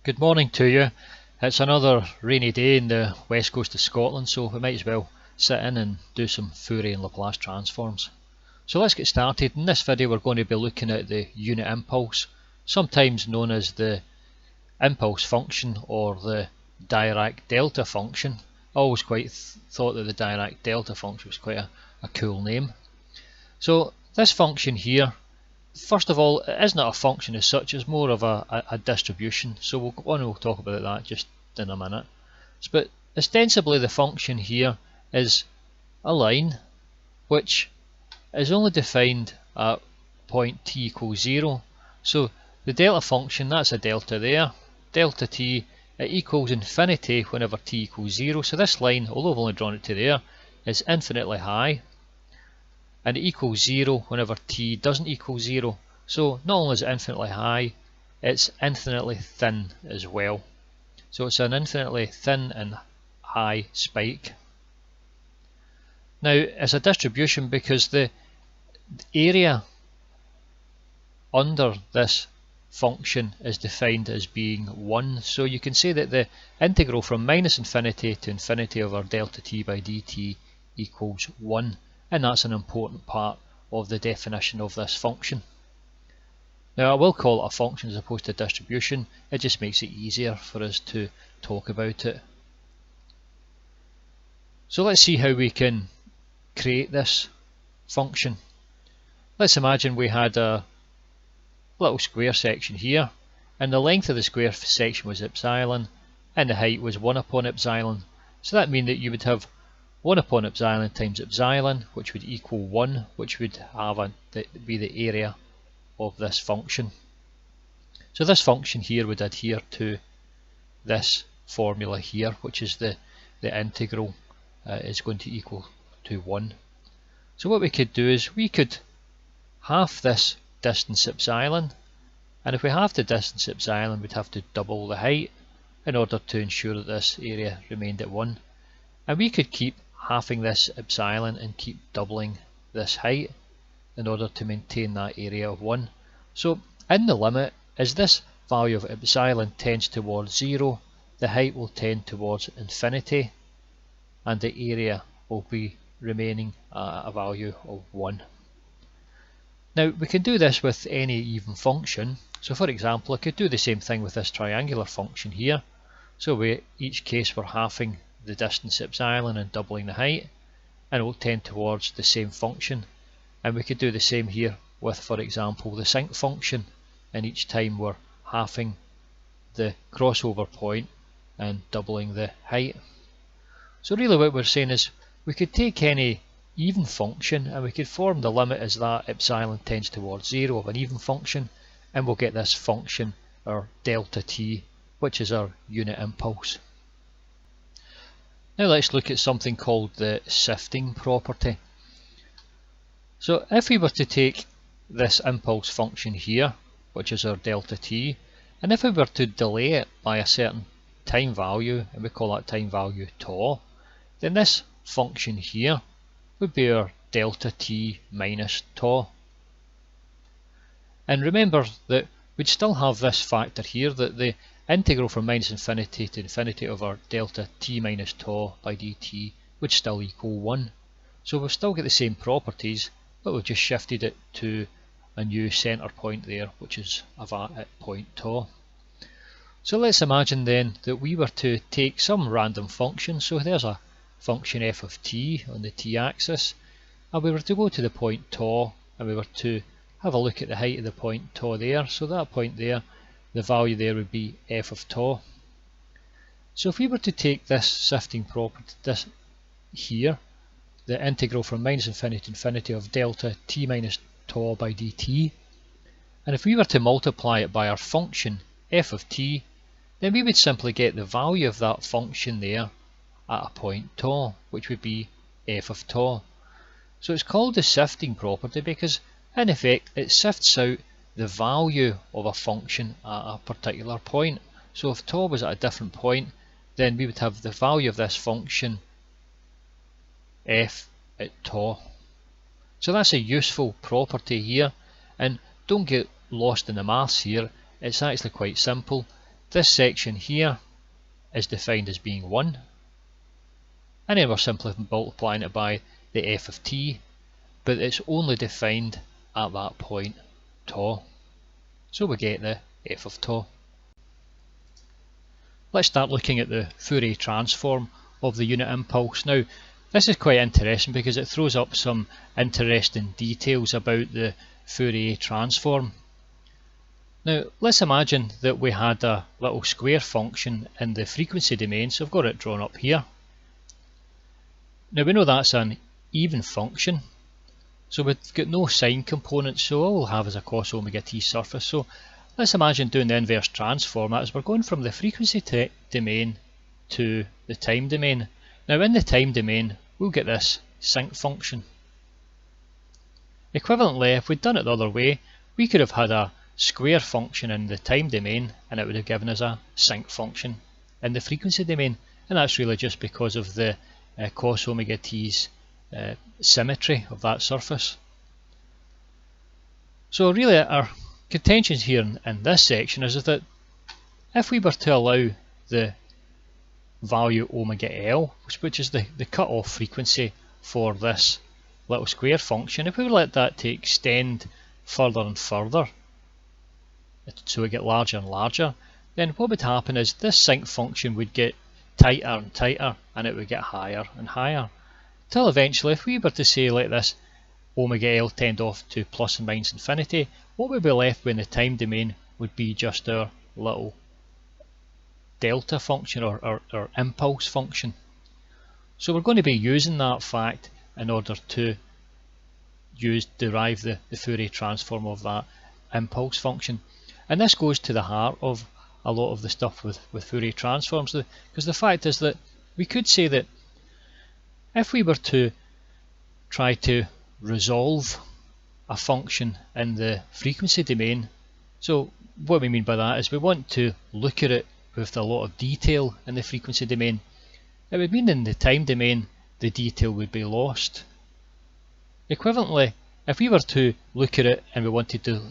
Good morning to you. It's another rainy day in the west coast of Scotland, so we might as well sit in and do some Fourier and Laplace transforms. So let's get started. In this video we're going to be looking at the unit impulse, sometimes known as the impulse function or the Dirac delta function. I always quite thought that the Dirac delta function was quite a cool name. So this function here, first of all, it isn't a function as such, it's more of a distribution, so we'll talk about that just in a minute. But ostensibly the function here is a line which is only defined at point t equals 0. So the delta function, that's a delta there, delta t, it equals infinity whenever t equals 0. So this line, although I've only drawn it to there, is infinitely high, and it equals 0 whenever t doesn't equal 0. So not only is it infinitely high, it's infinitely thin as well. So it's an infinitely thin and high spike. Now it's a distribution because the area under this function is defined as being 1. So you can say that the integral from minus infinity to infinity over delta t by dt equals 1. And that's an important part of the definition of this function. Now I will call it a function as opposed to a distribution, it just makes it easier for us to talk about it. So let's see how we can create this function. Let's imagine we had a little square section here, and the length of the square section was epsilon, and the height was 1 upon epsilon. So that means that you would have 1 upon epsilon times epsilon, which would equal 1, which would have be the area of this function. So this function here would adhere to this formula here, which is the integral is going to equal to 1. So what we could do is we could half this distance epsilon, and if we halve the distance epsilon we'd have to double the height in order to ensure that this area remained at 1. And we could keep halving this epsilon and keep doubling this height in order to maintain that area of 1. So in the limit, as this value of epsilon tends towards 0, the height will tend towards infinity and the area will be remaining at a value of 1. Now we can do this with any even function. So for example, I could do the same thing with this triangular function here. So each case we're halving the distance epsilon and doubling the height, and it will tend towards the same function. And we could do the same here with, for example, the sinc function, and each time we're halving the crossover point and doubling the height. So really what we're saying is we could take any even function and we could form the limit as that epsilon tends towards 0 of an even function, and we'll get this function, our delta t, which is our unit impulse. Now let's look at something called the sifting property. So if we were to take this impulse function here, which is our delta t, and if we were to delay it by a certain time value, and we call that time value tau, then this function here would be our delta t minus tau. And remember that we'd still have this factor here, that the integral from minus infinity to infinity over delta t minus tau by dt would still equal 1. So we've still got the same properties, but we've just shifted it to a new centre point there, which is at point tau. So let's imagine then that we were to take some random function. So there's a function f of t on the t-axis, and we were to go to the point tau, and we were to have a look at the height of the point tau there. So that point there, the value there would be f of tau. So if we were to take this sifting property, this here, the integral from minus infinity to infinity of delta t minus tau by dt, and if we were to multiply it by our function f of t, then we would simply get the value of that function there at a point tau, which would be f of tau. So it's called the sifting property because in effect it sifts out the value of a function at a particular point. So if tau was at a different point, then we would have the value of this function f at tau. So that's a useful property here, and don't get lost in the maths here, it's actually quite simple. this section here is defined as being 1, and then we're simply multiplying it by the f of t, but it's only defined at that point tau. So we get the f of tau. Let's start looking at the Fourier transform of the unit impulse. Now, this is quite interesting because it throws up some interesting details about the Fourier transform. Now, let's imagine that we had a little square function in the frequency domain, so I've got it drawn up here. Now, we know that's an even function, so we've got no sine component, so all we'll have is a cos omega t surface. So let's imagine doing the inverse transform. That is, we're going from the frequency domain to the time domain. Now, in the time domain, we'll get this sinc function. Equivalently, if we'd done it the other way, we could have had a square function in the time domain and it would have given us a sinc function in the frequency domain, and that's really just because of the cos omega t's symmetry of that surface. So really our contention here in this section is that if we were to allow the value omega L, which is the cut-off frequency for this little square function, if we let that to extend further and further, so we get larger and larger, then what would happen is this sinc function would get tighter and tighter, and it would get higher and higher, till eventually, if we were to say let this omega L tend off to plus and minus infinity, what we'd be left with in the time domain would be just our little delta function or impulse function. So we're going to be using that fact in order to derive the Fourier transform of that impulse function. And this goes to the heart of a lot of the stuff with Fourier transforms, because the fact is that we could say that if we were to try to resolve a function in the frequency domain, so what we mean by that is we want to look at it with a lot of detail in the frequency domain, it would mean in the time domain the detail would be lost. Equivalently, if we were to look at it and we wanted to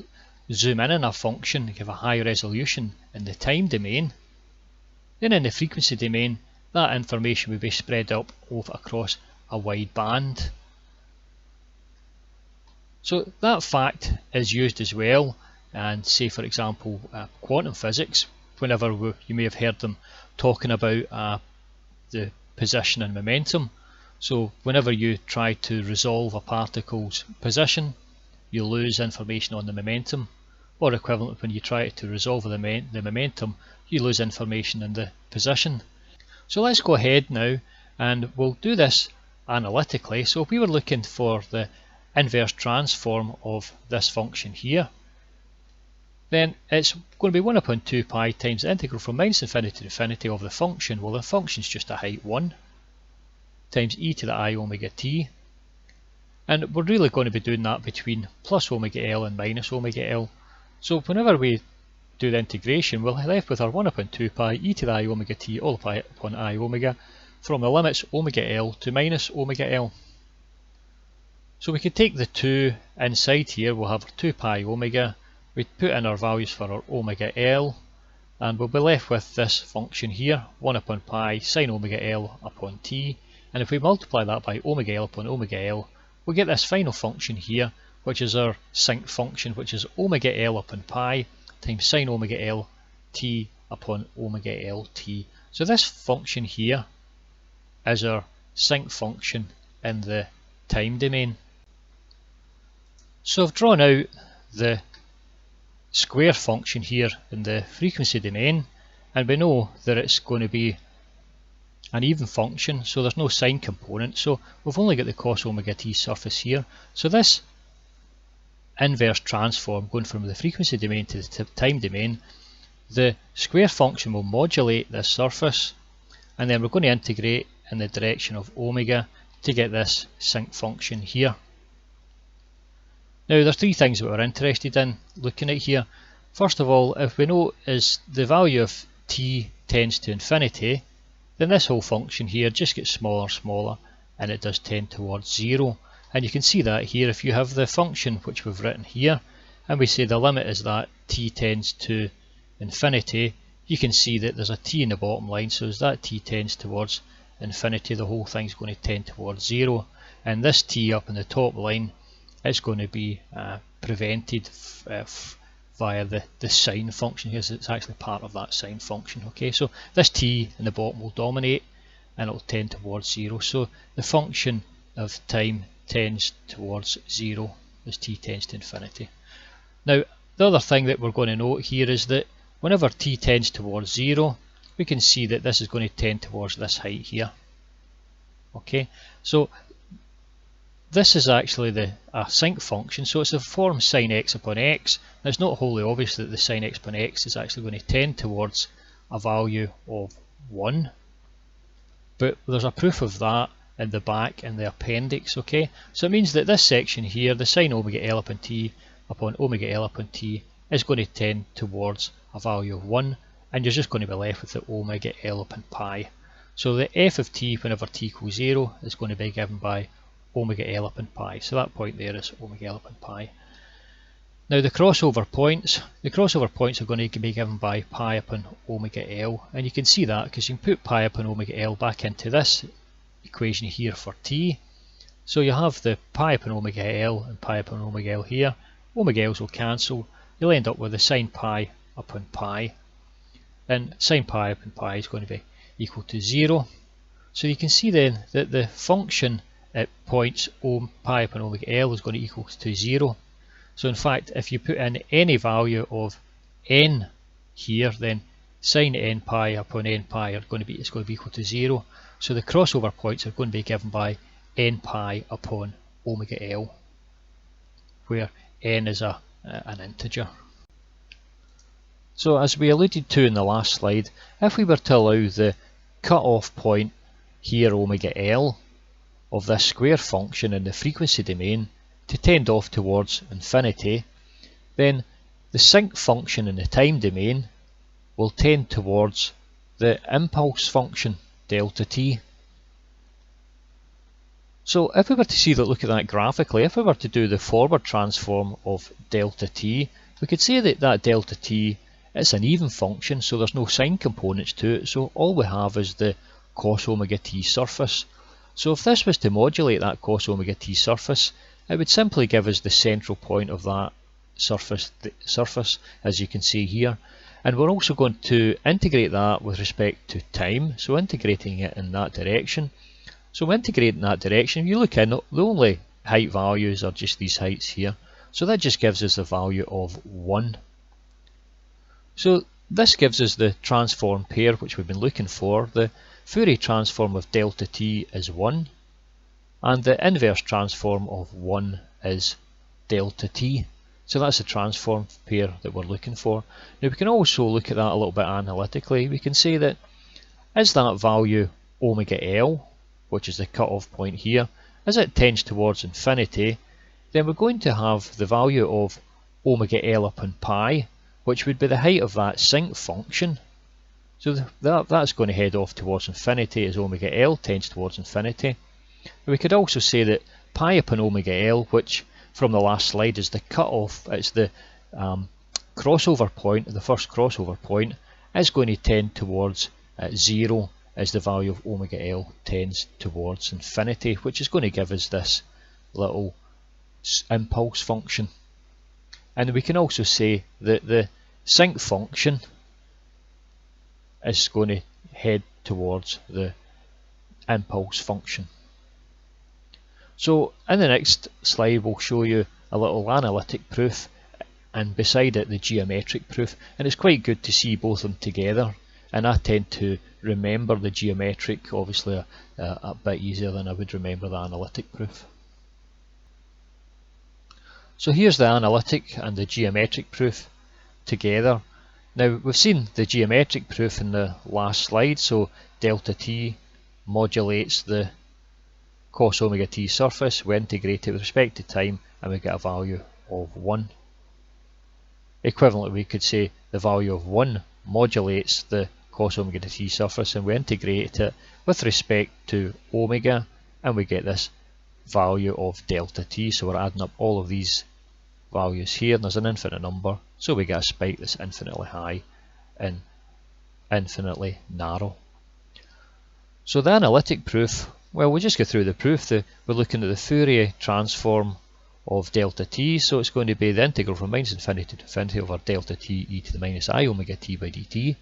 zoom in on a function, give a high resolution in the time domain, then in the frequency domain that information would be spread up across a wide band. So that fact is used as well, and say for example quantum physics, whenever you may have heard them talking about the position and momentum. So whenever you try to resolve a particle's position, you lose information on the momentum, or equivalent when you try to resolve the momentum, you lose information in the position. So let's go ahead now and we'll do this analytically. So if we were looking for the inverse transform of this function here, then it's going to be 1 upon 2 pi times the integral from minus infinity to infinity of the function. Well, the function is just a height 1 times e to the I omega t, and we're really going to be doing that between plus omega L and minus omega L. So whenever we do the integration, we'll be left with our 1 upon 2 pi e to the I omega t all pi upon I omega from the limits omega L to minus omega L. So we could take the 2 inside here, we'll have our 2 pi omega, we put in our values for our omega L, and we'll be left with this function here, 1 upon pi sine omega L upon t, and if we multiply that by omega L upon omega L, we'll get this final function here, which is our sinc function, which is omega L upon pi times sine omega L t upon omega L t. So this function here is our sinc function in the time domain. So I've drawn out the square function here in the frequency domain, and we know that it's going to be an even function, so there's no sine component, so we've only got the cos omega t surface here. So this inverse transform going from the frequency domain to the time domain, the square function will modulate this surface, and then we're going to integrate in the direction of omega to get this sinc function here. Now there's 3 things that we're interested in looking at here. First of all, if we know is the value of t tends to infinity, then this whole function here just gets smaller and smaller, and it does tend towards 0. And you can see that here if you have the function which we've written here, and we say the limit is that t tends to infinity, you can see that there's a t in the bottom line, so as that t tends towards infinity, the whole thing's going to tend towards 0, and this t up in the top line is going to be prevented via the sine function here, so it's actually part of that sine function. Okay, so this t in the bottom will dominate and it will tend towards 0, so the function of time tends towards 0 as t tends to infinity. Now the other thing that we're going to note here is that whenever t tends towards 0, we can see that this is going to tend towards this height here. Okay, so this is actually a sinc function, so it's a form sine x upon x. Now it's not wholly obvious that the sine x upon x is actually going to tend towards a value of 1, but there's a proof of that in the back in the appendix. Okay, so it means that this section here, the sine omega L upon t upon omega L upon t, is going to tend towards a value of 1, and you're just going to be left with the omega L upon pi. So the f of t whenever t equals 0 is going to be given by omega L upon pi. So that point there is omega L upon pi. Now the crossover points are going to be given by pi upon omega L, and you can see that because you can put pi upon omega L back into this equation here for t. So you have the pi upon omega L and pi upon omega L here. Omega L's will cancel. You'll end up with the sine pi upon pi, and sine pi upon pi is going to be equal to 0. So you can see then that the function at points pi upon omega L is going to equal to 0. So in fact, if you put in any value of n here, then sine n pi upon n pi is going to be equal to 0. So the crossover points are going to be given by n pi upon omega L, where n is an integer. So as we alluded to in the last slide, if we were to allow the cut-off point here, omega L, of this square function in the frequency domain to tend off towards infinity, then the sinc function in the time domain will tend towards the impulse function delta t. So if we were to look at that graphically, if we were to do the forward transform of delta t, we could say that delta t is an even function, so there's no sine components to it, so all we have is the cos omega t surface. So if this was to modulate that cos omega t surface, it would simply give us the central point of that surface, as you can see here. And we're also going to integrate that with respect to time, so integrating it in that direction. So integrating that direction, if you look in, the only height values are just these heights here. So that just gives us the value of 1. So this gives us the transform pair which we've been looking for. The Fourier transform of delta t is 1, and the inverse transform of 1 is delta t. So that's the transform pair that we're looking for. Now we can also look at that a little bit analytically. We can say that is that value omega L, which is the cut-off point here, as it tends towards infinity, then we're going to have the value of omega L upon pi, which would be the height of that sinc function. So that's going to head off towards infinity as omega L tends towards infinity. We could also say that pi upon omega L, which from the last slide is the cutoff, it's the crossover point, the first crossover point, is going to tend towards 0 as the value of omega L tends towards infinity, which is going to give us this little impulse function. And we can also say that the sinc function is going to head towards the impulse function. So in the next slide we'll show you a little analytic proof, and beside it the geometric proof, and it's quite good to see both of them together, and I tend to remember the geometric obviously a bit easier than I would remember the analytic proof. So here's the analytic and the geometric proof together. Now we've seen the geometric proof in the last slide, so delta t modulates the cos omega t surface, we integrate it with respect to time and we get a value of 1. Equivalently we could say the value of 1 modulates the cos omega t surface and we integrate it with respect to omega and we get this value of delta t. So we're adding up all of these values here and there's an infinite number, so we get a spike that's infinitely high in infinitely narrow. So the analytic proof, well, we'll just go through the proof. We're looking at the Fourier transform of delta t, so it's going to be the integral from minus infinity to infinity over delta t e to the minus I omega t by dt.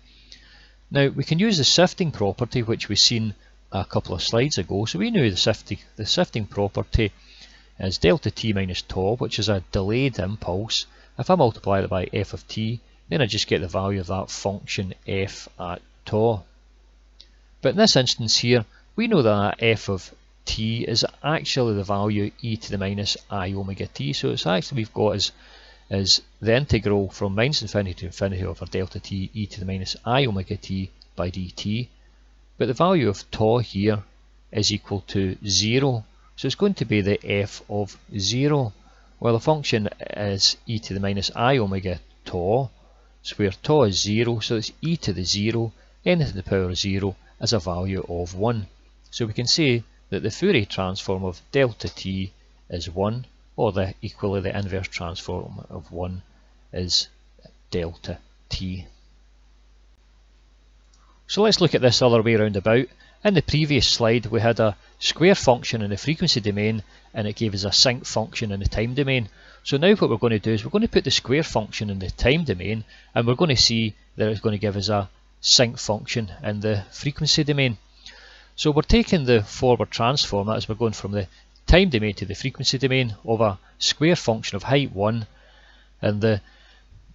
Now we can use the sifting property, which we've seen a couple of slides ago. So we knew the sifting property is delta t minus tau, which is a delayed impulse. If I multiply that by f of t, then I just get the value of that function f at tau. But in this instance here, we know that f of t is actually the value e to the minus I omega t. So it's actually we've got as the integral from minus infinity to infinity over delta t e to the minus I omega t by dt. But the value of tau here is equal to 0. So it's going to be the f of 0. Well, the function is e to the minus I omega tau, so where tau is 0, so it's e to the 0, n to the power 0 as a value of 1. So we can say that the Fourier transform of delta t is 1, or equally the inverse transform of 1 is delta t. So let's look at this other way round about. In the previous slide we had a square function in the frequency domain and it gave us a sinc function in the time domain. So now what we're going to do is we're going to put the square function in the time domain and we're going to see that it's going to give us a sinc function in the frequency domain. So we're taking the forward transform, that is we're going from the time domain to the frequency domain of a square function of height 1, and the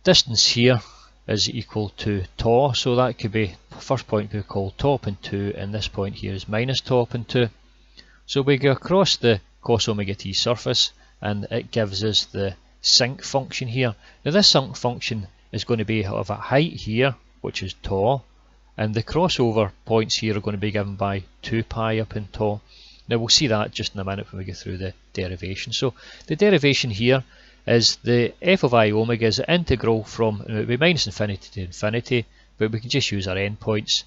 distance here is equal to tau, so that could be, first point we call tau upon 2 and this point here is minus tau upon 2. So we go across the cos omega t surface and it gives us the sinc function here. Now this sinc function is going to be of a height here, which is tau, and the crossover points here are going to be given by 2 pi upon tau. Now we'll see that just in a minute when we go through the derivation. So the derivation here is the f of I omega is the integral from, it would be minus infinity to infinity, but we can just use our endpoints,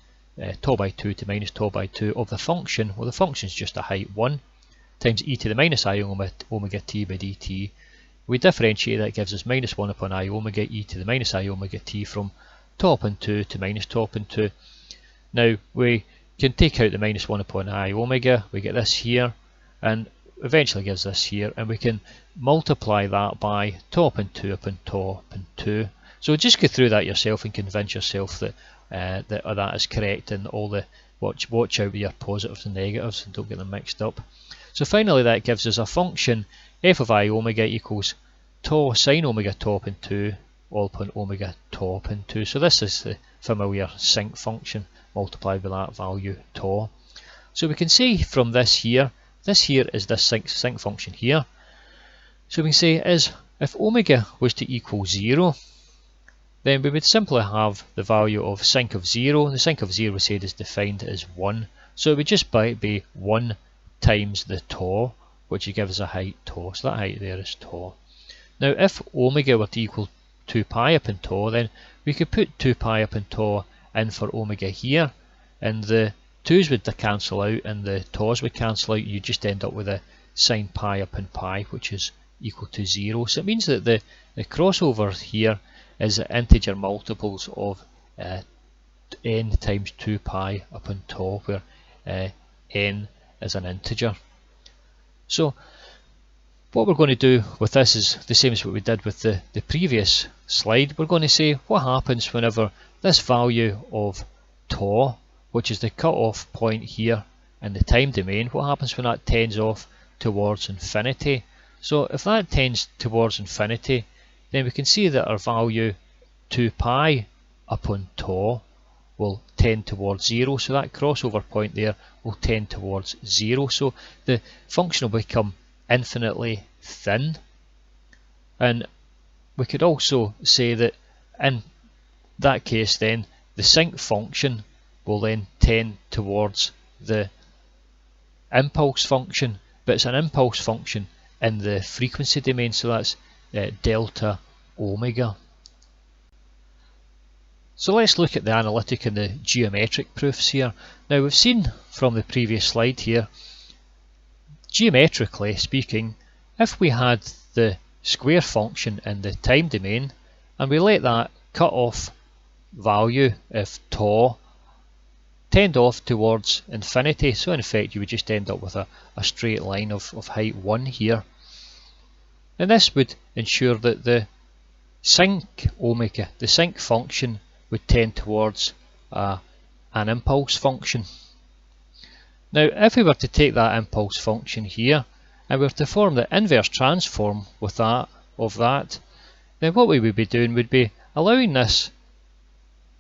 tau by 2 to minus tau by 2 of the function. Well, the function is just a height 1 times e to the minus I omega t by dt. We differentiate that, gives us minus 1 upon I omega e to the minus I omega t from tau upon 2 to minus tau upon 2. Now we can take out the minus 1 upon I omega, we get this here, and eventually gives this here, and we can multiply that by tau upon 2 upon tau upon 2. So just go through that yourself and convince yourself that that is correct, and all the watch out with your positives and negatives and don't get them mixed up. So finally that gives us a function f of I omega equals tau sine omega tau upon 2 all upon omega tau upon 2. So this is the familiar sinc function multiplied by that value tau. So we can say from this here is this sinc function here. So we can say is if omega was to equal 0, then we would simply have the value of sinc of 0. The sinc of 0 we said is defined as 1. So it would just be 1 times the tau, which would give us a height tau. So that height there is tau. Now if omega were to equal 2 pi upon tau, then we could put 2 pi upon tau in for omega here, and the 2's would cancel out and the tau's would cancel out. You just end up with a sine pi upon pi, which is equal to 0. So it means that the crossover here is the integer multiples of n times 2 pi upon tau, where n is an integer. So what we're going to do with this is the same as what we did with the previous slide. We're going to say what happens whenever this value of tau, which is the cut-off point here in the time domain, what happens when that tends off towards infinity. So if that tends towards infinity, then we can see that our value 2 pi upon tau will tend towards 0, so that crossover point there will tend towards 0. So the function will become infinitely thin, and we could also say that in that case then the sinc function will then tend towards the impulse function, but it's an impulse function in the frequency domain, so that's delta omega. So let's look at the analytic and the geometric proofs here. Now we've seen from the previous slide here, geometrically speaking, if we had the square function in the time domain and we let that cut off value if tau tend off towards infinity. So in effect you would just end up with a straight line of height 1 here. And this would ensure that the sinc omega, the sinc function, would tend towards an impulse function. Now if we were to take that impulse function here and we were to form the inverse transform with that, then what we would be doing would be allowing this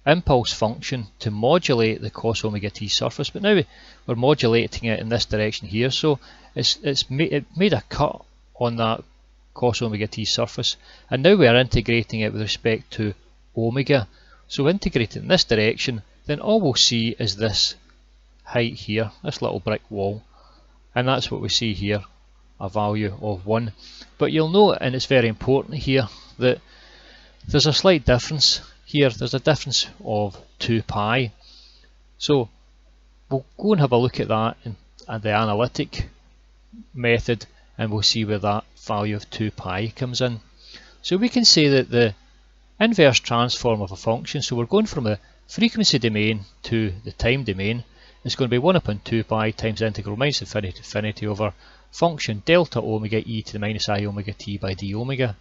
impulse function to modulate the cos omega t surface, but now we're modulating it in this direction here, so it made a cut on that cos omega t surface, and now we are integrating it with respect to omega. So integrate it in this direction, then all we'll see is this height here, this little brick wall, and that's what we see here, a value of 1. But you'll note, and it's very important here, that there's a slight difference here. There's a difference of 2 pi. So we'll go and have a look at that in the analytic method, and we'll see where that value of 2 pi comes in. So we can say that the inverse transform of a function, so we're going from the frequency domain to the time domain, is going to be 1 upon 2 pi times integral minus infinity to infinity over function delta omega e to the minus I omega t by d omega.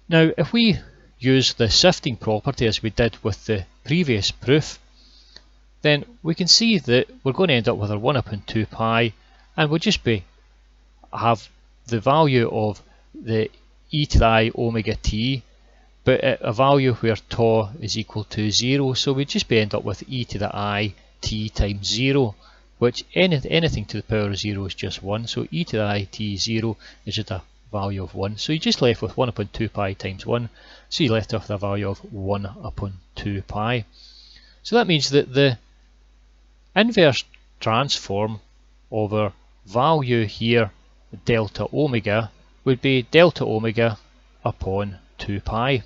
Now if we use the sifting property as we did with the previous proof, then we can see that we're going to end up with our 1 upon 2 pi, and we'll just have the value of the e to the I omega t, but at a value where tau is equal to 0, so we just end up with e to the I t times 0, which anything to the power of 0 is just 1, so e to the I t 0 is just a value of 1. So you're just left with 1 upon 2 pi times 1, so you're left with a value of 1 upon 2 pi. So that means that the inverse transform of our value here, delta omega, would be delta omega upon 2 pi.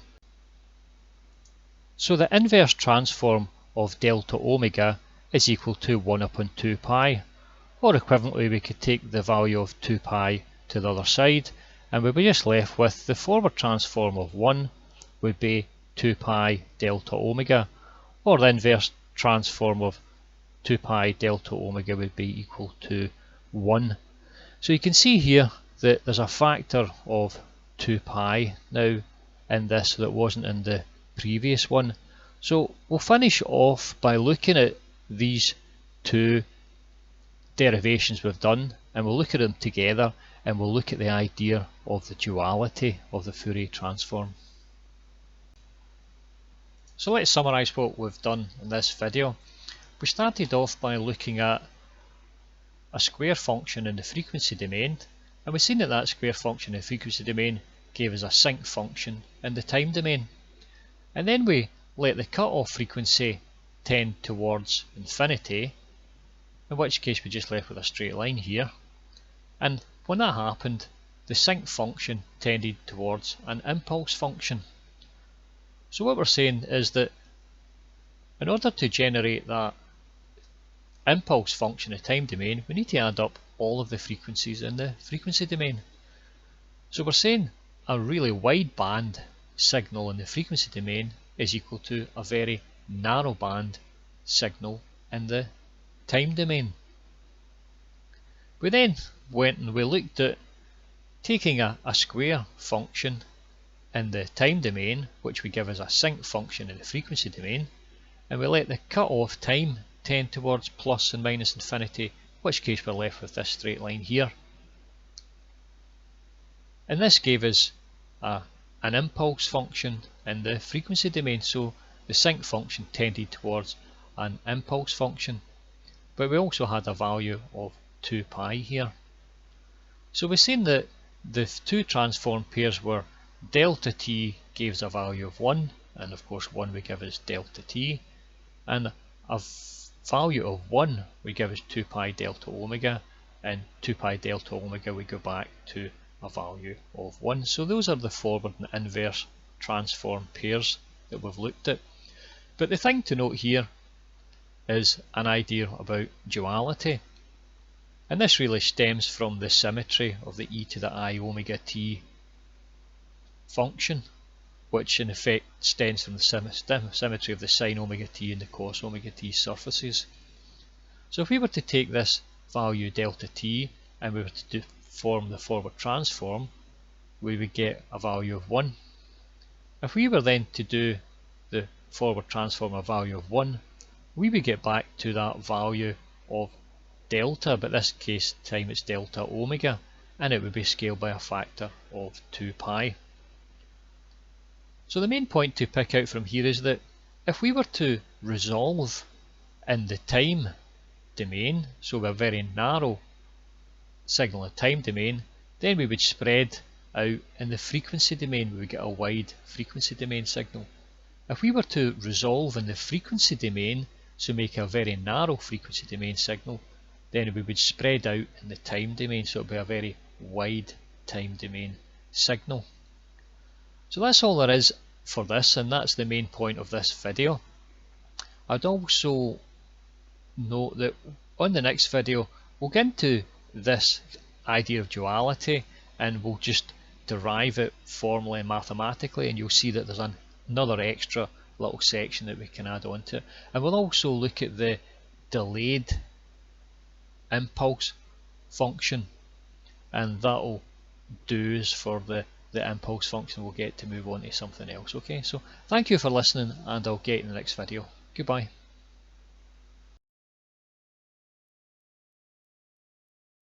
So the inverse transform of delta omega is equal to 1 upon 2 pi, or equivalently we could take the value of 2 pi to the other side, and we'll be just left with the forward transform of 1 would be 2 pi delta omega, or the inverse transform of 2 pi delta omega would be equal to 1. So you can see here that there's a factor of 2 pi now in this that wasn't in the previous one. So we'll finish off by looking at these two derivations we've done, and we'll look at them together, and we'll look at the idea of the duality of the Fourier transform. So let's summarise what we've done in this video. We started off by looking at a square function in the frequency domain, and we've seen that that square function in the frequency domain gave us a sinc function in the time domain. And then we let the cut-off frequency tend towards infinity, in which case we're just left with a straight line here. And when that happened, the sinc function tended towards an impulse function. So what we're saying is that in order to generate that impulse function in the time domain, we need to add up all of the frequencies in the frequency domain. So we're saying a really wide band signal in the frequency domain is equal to a very narrow band signal in the time domain. We then went and we looked at taking a square function in the time domain, which we give as a sinc function in the frequency domain, and we let the cut-off time tend towards plus and minus infinity, in which case we're left with this straight line here. And this gave us an impulse function in the frequency domain, so the sinc function tended towards an impulse function, but we also had a value of 2 pi here. So we've seen that the two transform pairs were delta t gave us a value of 1, and of course 1 we give as delta t, and a value of 1 we give as 2 pi delta omega, and 2 pi delta omega we go back to a value of 1. So those are the forward and inverse transform pairs that we've looked at. But the thing to note here is an idea about duality, and this really stems from the symmetry of the e to the I omega t function. which in effect stems from the symmetry of the sine omega t and the cos omega t surfaces. So if we were to take this value delta t and we were to form the forward transform, we would get a value of 1. If we were then to do the forward transform a value of 1, we would get back to that value of delta, but in this case time it's delta omega, and it would be scaled by a factor of 2 pi. So the main point to pick out from here is that if we were to resolve in the time domain, so a very narrow signal and time domain, then we would spread out in the frequency domain, we would get a wide frequency domain signal. If we were to resolve in the frequency domain, so make a very narrow frequency domain signal, then we would spread out in the time domain, so it would be a very wide time domain signal. So that's all there is for this, and that's the main point of this video. I'd also note that on the next video we'll get into this idea of duality and we'll just derive it formally and mathematically, and you'll see that there's another extra little section that we can add on to it. And we'll also look at the delayed impulse function, and that'll do us for the impulse function. We'll get to move on to something else. Okay, so thank you for listening, and I'll get you in the next video. Goodbye.